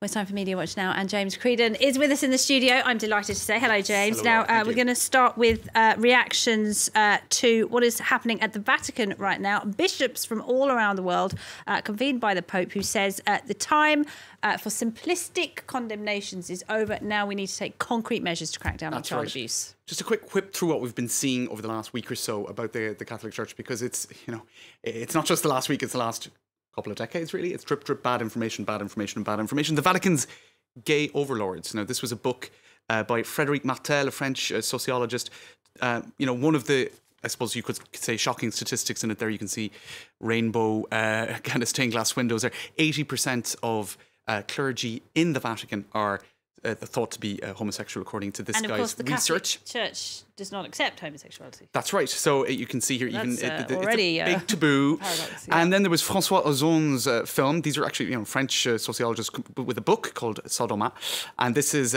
Well, it's time for Media Watch now, and James Creedon is with us in the studio. I'm delighted to say hello, James. Hello, now, we're going to start with reactions to what is happening at the Vatican right now. Bishops from all around the world convened by the Pope, who says the time for simplistic condemnations is over. Now we need to take concrete measures to crack down on child abuse. Just a quick whip through what we've been seeing over the last week or so about the Catholic Church, because it's not just the last week, it's the last couple of decades, really. It's drip, drip, bad information, bad information, and bad information. The Vatican's gay overlords. Now, this was a book by Frédéric Martel, a French sociologist. One of the, I suppose you could say, shocking statistics in it there. You can see rainbow kind of stained glass windows there. 80% of clergy in the Vatican are thought to be homosexual, according to this guy's research. And of course, the Catholic Church does not accept homosexuality. That's right. So you can see here, even it's already a big taboo. Paradox, yeah. And then there was François Ozon's film. These are actually French sociologists with a book called Sodoma. And this is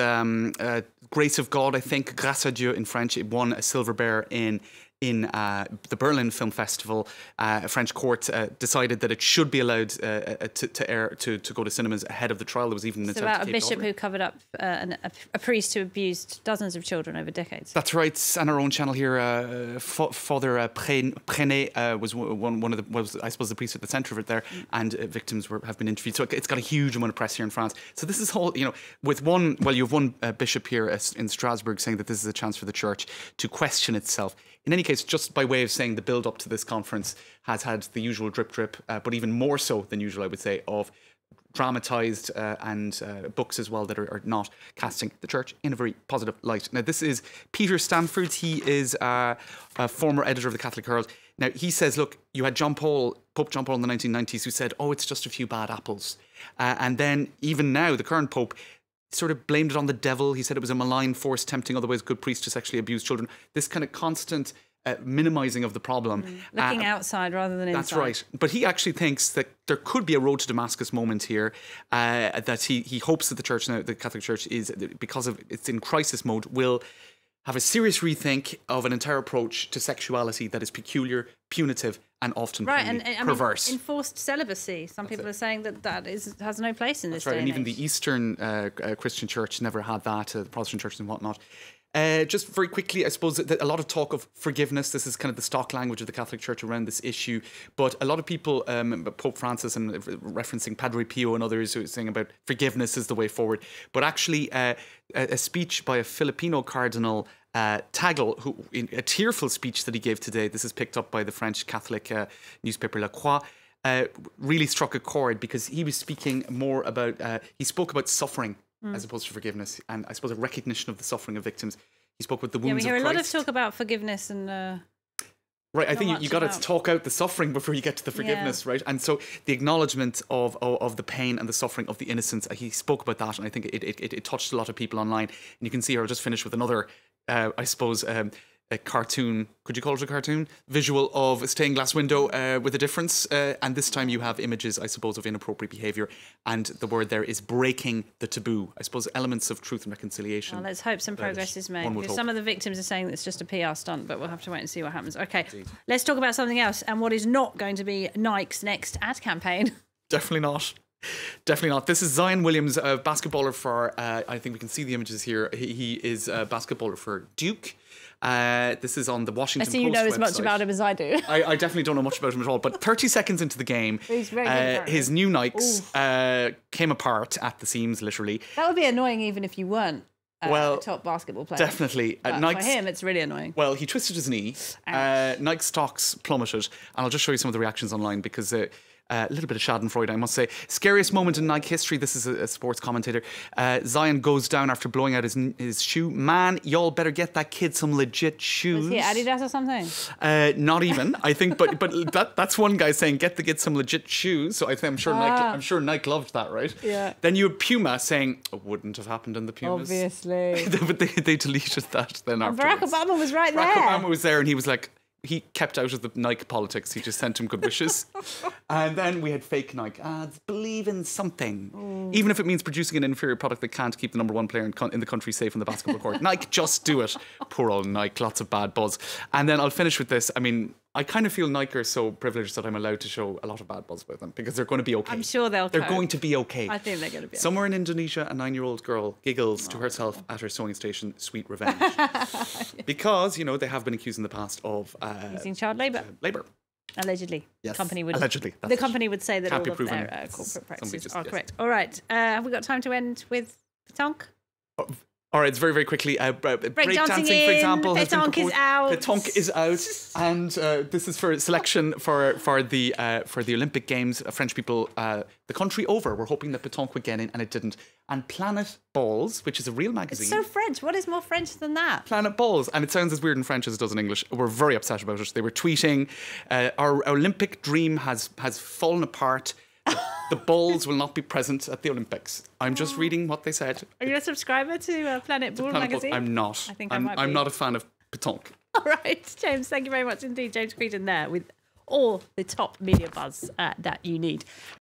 Grace of God, I think, Grâce à Dieu in French. It won a Silver Bear in the Berlin Film Festival. A French court decided that it should be allowed to go to cinemas ahead of the trial. There was even an attempt about a bishop who covered up a priest who abused dozens of children over decades. That's right. And our own channel here, Father Prenet was I suppose the priest at the centre of it there, and victims have been interviewed. So it's got a huge amount of press here in France. So this is whole, with one. Well, you have one bishop here in Strasbourg saying that this is a chance for the church to question itself. In any case, just by way of saying, the build-up to this conference has had the usual drip, but even more so than usual, I would say, of dramatised and books as well that are not casting the church in a very positive light. Now, this is Peter Stanford. He is a former editor of the Catholic Herald. Now, he says, look, you had Pope John Paul in the 1990s, who said, oh, it's just a few bad apples. And then even now, the current Pope sort of blamed it on the devil. He said it was a malign force tempting otherwise good priests to sexually abuse children. This kind of constant minimising of the problem. Looking outside rather than inside. That's right. But he actually thinks that there could be a road to Damascus moment here, that he hopes that the church now, the Catholic Church, is, because of it's in crisis mode, will have a serious rethink of an entire approach to sexuality that is peculiar, punitive, and often perverse. I mean, enforced celibacy. Some people are saying that has no place in this day and even the Eastern Christian Church never had that, the Protestant churches and whatnot. Just very quickly, I suppose that a lot of talk of forgiveness. This is kind of the stock language of the Catholic Church around this issue. But a lot of people, Pope Francis and referencing Padre Pio and others, who are saying about forgiveness is the way forward. But actually, a speech by a Filipino Cardinal Tagil, who, in a tearful speech that he gave today, this is picked up by the French Catholic newspaper La Croix, really struck a chord, because he was speaking more about, he spoke about suffering as opposed to forgiveness, and I suppose a recognition of the suffering of victims. He spoke about the wounds of Christ. Yeah, we hear a lot of talk about forgiveness and... Right, I think you got to talk out the suffering before you get to the forgiveness, right? And so the acknowledgement of the pain and the suffering of the innocents, he spoke about that, and I think it touched a lot of people online. And you can see here, I'll just finish with another, I suppose, a cartoon, could you call it a cartoon? Visual of a stained glass window with a difference. And this time you have images, I suppose, of inappropriate behaviour. And the word there is breaking the taboo. I suppose elements of truth and reconciliation. Well, let's hope some progress is made. Because some of the victims are saying that it's just a PR stunt, but we'll have to wait and see what happens. OK, let's talk about something else, and what is not going to be Nike's next ad campaign. Definitely not. Definitely not. This is Zion Williams, a basketballer for, I think we can see the images here. He is a basketballer for Duke. This is on the Washington Post website. I see you know as much about him as I do. I definitely don't know much about him at all. But 30 seconds into the game, his new Nikes came apart at the seams, literally. That would be annoying even if you weren't a top basketball player. Definitely. For him, it's really annoying. Well, he twisted his knee. Nike stocks plummeted. And I'll just show you some of the reactions online, because... a little bit of schadenfreude, I must say. Scariest moment in Nike history. This is a sports commentator. Zion goes down after blowing out his shoe. Man, y'all better get that kid some legit shoes. Was he Adidas or something? Not even, I think. But that's one guy saying get some legit shoes. So I'm sure Nike loved that, right? Yeah. Then you have Puma saying it wouldn't have happened in the Pumas. Obviously. But they deleted that then afterwards. Barack Obama was right there. Barack Obama was there, and he was like, he kept out of the Nike politics. He just sent him good wishes. And then we had fake Nike ads. Believe in something. Even if it means producing an inferior product that can't keep the #1 player in the country safe on the basketball court. Nike, just do it. Poor old Nike. Lots of bad buzz. And then I'll finish with this. I mean, I kind of feel Nike are so privileged that I'm allowed to show a lot of bad buzz about them because they're going to be okay. I'm sure they're They're going to be okay. I think they're going to be Somewhere in Indonesia, a 9-year-old girl giggles to herself at her sewing station, sweet revenge. Because, you know, they have been accused in the past of... using child labour. Labour. Allegedly. Yes. Company would, Allegedly. The company would say that Can't all be of proven. their corporate practices Just, are yes. correct. All right. Have we got time to end with pétanque? All right, it's very, very quickly. Breakdancing, for example, has been pétanque is proposed. out. Pétanque is out, and this is for selection for the Olympic Games. French people, the country over, were hoping that pétanque would get in, and it didn't. And Planet Balls, which is a real magazine. It's so French. What is more French than that? Planet Balls, and it sounds as weird in French as it does in English. We're very upset about it. They were tweeting, "Our Olympic dream has fallen apart. The balls will not be present at the Olympics." I'm just reading what they said. Are you a subscriber to Planet Ball magazine? I'm not. I think I'm not a fan of pétanque. All right, James, thank you very much indeed. James Creedon there with all the top media buzz that you need.